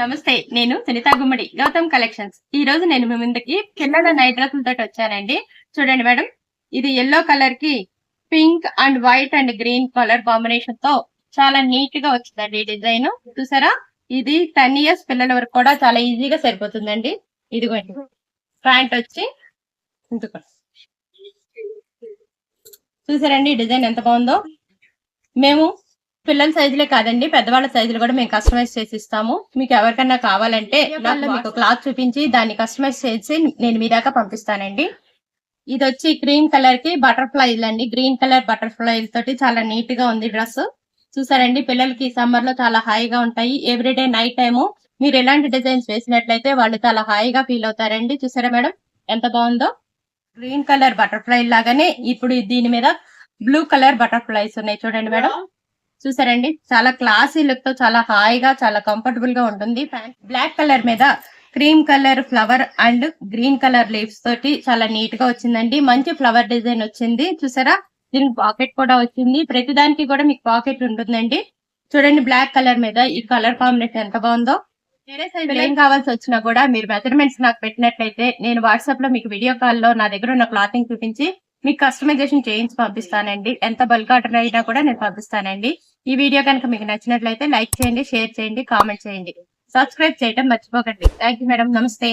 నమస్తే, నేను సునీత గుమ్మడి, గౌతమ్ కలెక్షన్స్. ఈ రోజు నేను మీ ముందుకి పిల్లల నైట్ డ్రెస్సులతో వచ్చానండి. చూడండి మేడం, ఇది ఎల్లో కలర్ కి pink and white and green colour combination తో చాలా నీట్ గా వచ్చిందండి ఈ డిజైన్. చూసారా, ఇది 10 years పిల్లల వరకు కూడా చాలా ఈజీగా సరిపోతుందండి. ఇదిగోండి ప్యాంట్ వచ్చి చూసారండి డిజైన్ ఎంత బాగుందో. మేము పిల్లల సైజులే కాదండి, పెద్దవాళ్ళ సైజులు కూడా మేము కస్టమైజ్ చేసి ఇస్తాము. మీకు ఎవరికన్నా కావాలంటే మీకు క్లాత్ చూపించి దాన్ని కస్టమైజ్ చేసి నేను మీ దాకా పంపిస్తానండి. ఇది వచ్చి క్రీమ్ కలర్ కి బటర్ఫ్లైలు అండి, గ్రీన్ కలర్ బటర్ఫ్లైల్ తోటి చాలా నీట్ గా ఉంది డ్రెస్. చూసారండి, పిల్లలకి సమ్మర్ లో చాలా హాయిగా ఉంటాయి. ఎవ్రీడే నైట్ టైము మీరు ఎలాంటి డిజైన్స్ వేసినట్లయితే వాళ్ళు చాలా హాయిగా ఫీల్ అవుతారండి. చూసారా మేడం ఎంత బాగుందో. గ్రీన్ కలర్ బటర్ఫ్లై లాగానే ఇప్పుడు దీని మీద బ్లూ కలర్ బటర్ఫ్లైస్ ఉన్నాయి. చూడండి మేడం, చూసారండి చాలా క్లాసీ లుక్ తో చాలా హాయిగా చాలా కంఫర్టబుల్ గా ఉంటుంది. బ్లాక్ కలర్ మీద cream colour flower and green colour leaves తోటి చాలా నీట్ గా వచ్చిందండి. మంచి ఫ్లవర్ డిజైన్ వచ్చింది. చూసారా, దీనికి పాకెట్ కూడా వచ్చింది. ప్రతిదానికి కూడా మీకు పాకెట్ ఉంటుందండి. చూడండి బ్లాక్ కలర్ మీద ఈ కలర్ కాంబినేషన్ ఎంత బాగుందో. వేరే సైజ్ ఏం కావాల్సి వచ్చినా కూడా మీరు మెజర్మెంట్స్ నాకు పెట్టినట్లయితే నేను వాట్సాప్ లో మీకు వీడియో కాల్ లో నా దగ్గర ఉన్న క్లాతింగ్ చూపించి మీకు కస్టమైజేషన్ చేయించి పంపిస్తానండి. ఎంత బల్క్ ఆర్డర్ అయినా కూడా నేను పంపిస్తానండి. ఈ వీడియో కనుక మీకు నచ్చినట్లయితే లైక్ చేయండి, షేర్ చేయండి, కామెంట్ చేయండి, సబ్స్క్రైబ్ చేయడం మర్చిపోకండి. థ్యాంక్ యూ మేడం, నమస్తే.